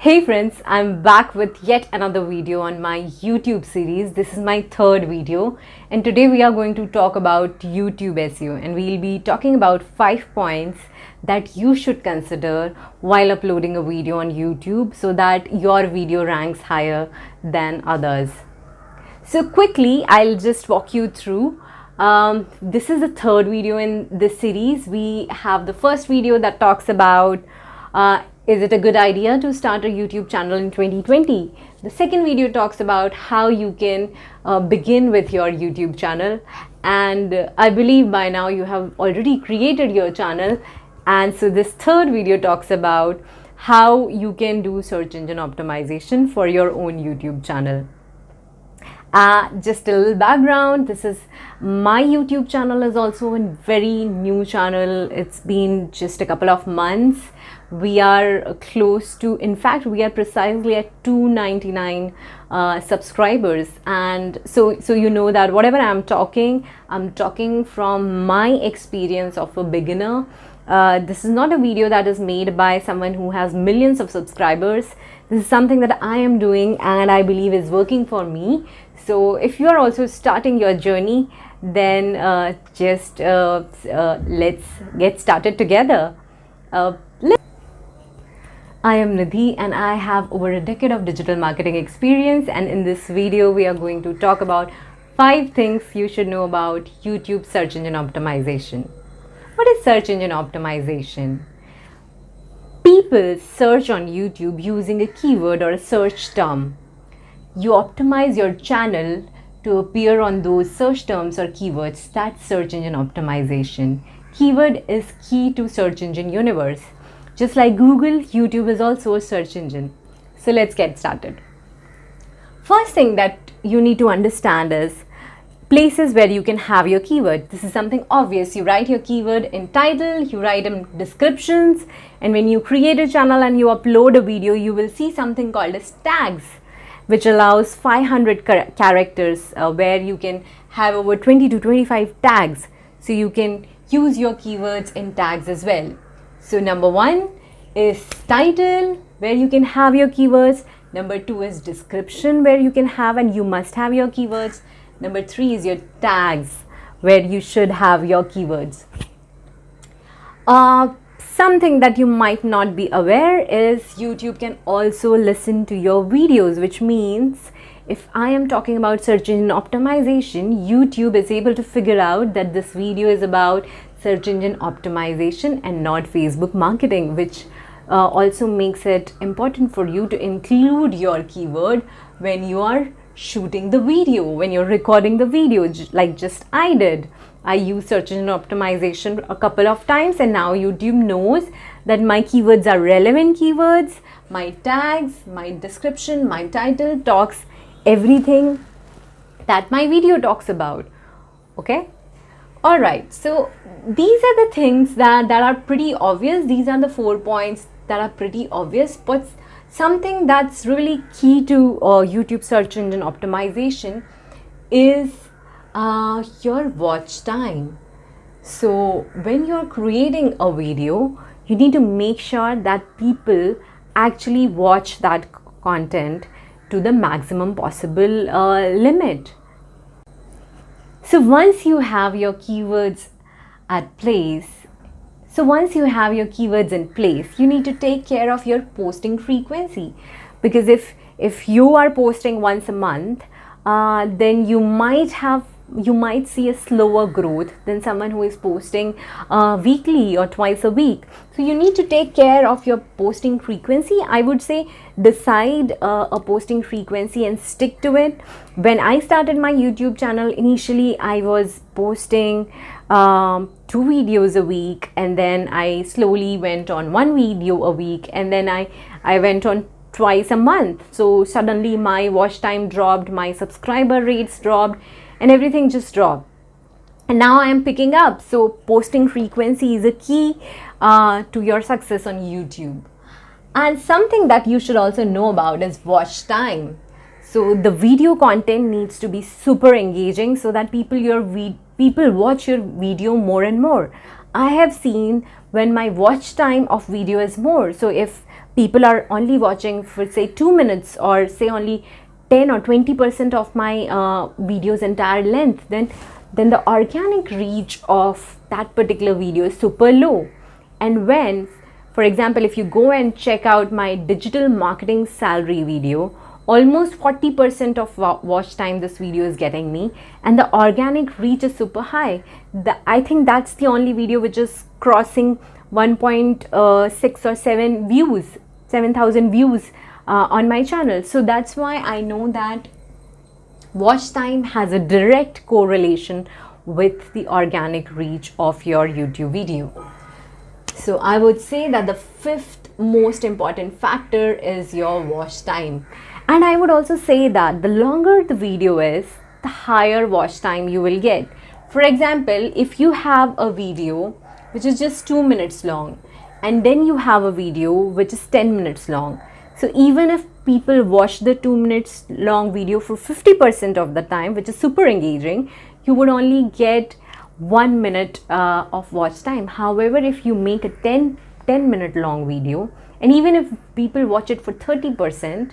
Hey friends, I'm back with yet another video on my YouTube series. This is my third video and today we are going to talk about YouTube SEO and we'll be talking about 5 points that you should consider while uploading a video on YouTube so that your video ranks higher than others. So quickly, I'll just walk you through. This is the third video in this series. We have the first video that talks about is it a good idea to start a YouTube channel in 2020? The second video talks about how you can begin with your YouTube channel, and I believe by now you have already created your channel, and so this third video talks about how you can do search engine optimization for your own YouTube channel. Just a little background, this is my YouTube channel is also a very new channel. It's been just a couple of months. We are close to, in fact, we are precisely at 299 subscribers, and so you know that whatever I'm talking from my experience of a beginner. This is not a video that is made by someone who has millions of subscribers. This is something that I am doing and I believe is working for me. So if you are also starting your journey, then let's get started together. I am Nidhi and I have over a decade of digital marketing experience, and in this video we are going to talk about 5 things you should know about YouTube search engine optimization. What is search engine optimization? People search on YouTube using a keyword or a search term. You optimize your channel to appear on those search terms or keywords. That's search engine optimization. Keyword is key to search engine universe. Just like Google, YouTube is also a search engine. So let's get started. First thing that you need to understand is places where you can have your keyword. This is something obvious. You write your keyword in title, you write in descriptions, and when you create a channel and you upload a video, you will see something called as tags, which allows 500 characters where you can have over 20 to 25 tags. So you can use your keywords in tags as well. So number 1 is title, where you can have your keywords. Number 2 is description, where you can have and you must have your keywords. Number 3 is your tags, where you should have your keywords. Something that you might not be aware is YouTube can also listen to your videos, which means if I am talking about search engine optimization, YouTube is able to figure out that this video is about search engine optimization and not Facebook marketing, which also makes it important for you to include your keyword when you are shooting the video, when you're recording the video, like just I did. I used search engine optimization a couple of times and now YouTube knows that my keywords are relevant keywords, my tags, my description, my title talks everything that my video talks about. Okay. All right, so these are the things that are pretty obvious. These are the 4 points that are pretty obvious, but something that's really key to YouTube search engine optimization is your watch time. So when you're creating a video, you need to make sure that people actually watch that content to the maximum possible limit. So once you have your keywords in place, you need to take care of your posting frequency, because if you are posting once a month, then you might see a slower growth than someone who is posting weekly or twice a week. So you need to take care of your posting frequency. I would say decide a posting frequency and stick to it. When I started my YouTube channel, initially I was posting 2 videos a week, and then I slowly went on 1 video a week, and then I went on twice a month. So suddenly my watch time dropped, my subscriber rates dropped, and everything just dropped. And now I am picking up. So posting frequency is a key to your success on YouTube. And something that you should also know about is watch time. So the video content needs to be super engaging so that people watch your video more and more. I have seen when my watch time of video is more. So if people are only watching for say 2 minutes, or say only 10 or 20% of my video's entire length, then the organic reach of that particular video is super low. And when, for example, if you go and check out my digital marketing salary video, almost 40% of watch time this video is getting me, and the organic reach is super high. I think that's the only video which is crossing 1.6 or 7,000 views on my channel. So that's why I know that watch time has a direct correlation with the organic reach of your YouTube video. So I would say that the fifth most important factor is your watch time. And I would also say that the longer the video is, the higher watch time you will get. For example, if you have a video which is just 2 minutes long, and then you have a video which is 10 minutes long, so even if people watch the 2 minutes long video for 50% of the time, which is super engaging, you would only get 1 minute of watch time. However, if you make a 10 minute long video, and even if people watch it for 30%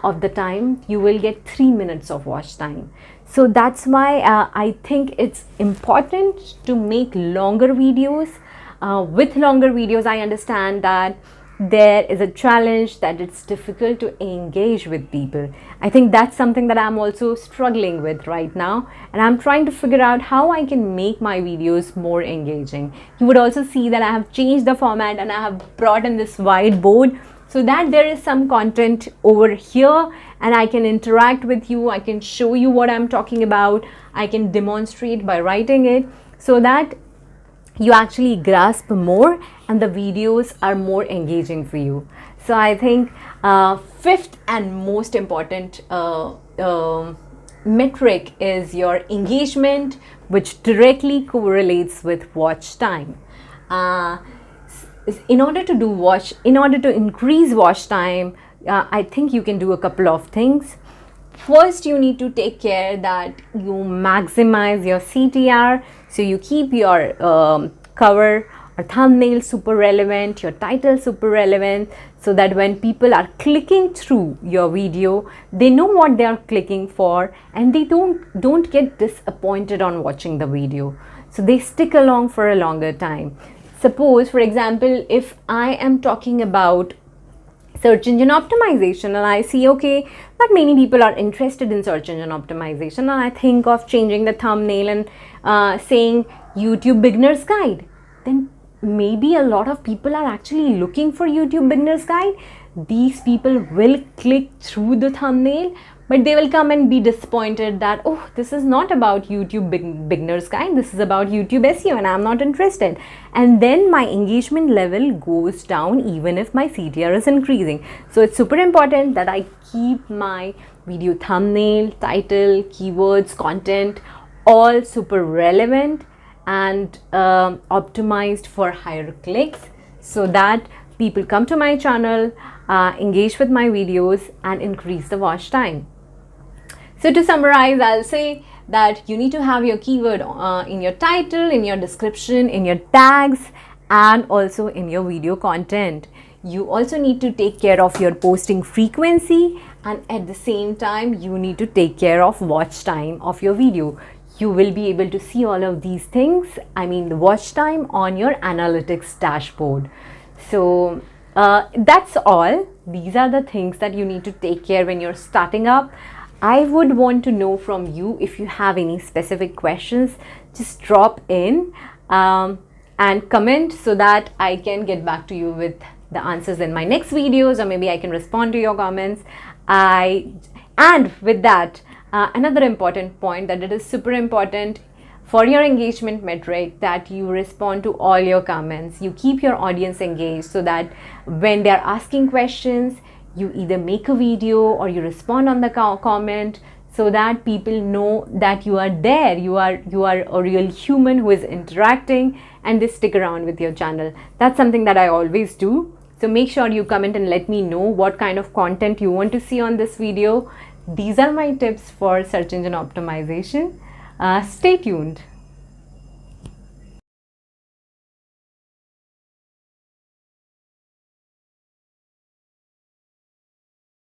of the time, you will get 3 minutes of watch time. So that's why I think it's important to make longer videos. With longer videos, I understand that there is a challenge, that it's difficult to engage with people. I think that's something that I'm also struggling with right now, and I'm trying to figure out how I can make my videos more engaging. You would also see that I have changed the format, and I have brought in this whiteboard so that there is some content over here, and I can interact with you, I can show you what I'm talking about, I can demonstrate by writing it, so that you actually grasp more and the videos are more engaging for you. So I think fifth and most important metric is your engagement, which directly correlates with watch time. In order to increase watch time, I think you can do a couple of things. First, you need to take care that you maximize your CTR. So you keep your cover or thumbnail super relevant, your title super relevant, so that when people are clicking through your video, they know what they are clicking for, and they don't get disappointed on watching the video. So they stick along for a longer time. Suppose, for example, if I am talking about search engine optimization, and I see, okay, not many people are interested in search engine optimization, and I think of changing the thumbnail and saying YouTube beginner's guide, then maybe a lot of people are actually looking for YouTube beginner's guide. These people will click through the thumbnail, but they will come and be disappointed that, oh, this is not about YouTube beginner's guide, this is about YouTube SEO, and I'm not interested. And then my engagement level goes down even if my CTR is increasing. So it's super important that I keep my video thumbnail, title, keywords, content all super relevant and optimized for higher clicks, so that people come to my channel, engage with my videos, and increase the watch time. So to summarize, I'll say that you need to have your keyword in your title, in your description, in your tags, and also in your video content. You also need to take care of your posting frequency, and at the same time, you need to take care of watch time of your video. You will be able to see all of these things, the watch time, on your analytics dashboard. So that's all. These are the things that you need to take care when you're starting up. I would want to know from you, if you have any specific questions, just drop in and comment so that I can get back to you with the answers in my next videos, or maybe I can respond to your comments. And with that, another important point, that it is super important for your engagement metric that you respond to all your comments. You keep your audience engaged, so that when they're asking questions, you either make a video or you respond on the comment, so that people know that you are there, you are a real human who is interacting, and they stick around with your channel. That's something that I always do. So make sure you comment and let me know what kind of content you want to see on this video. These are my tips for search engine optimization. Stay tuned.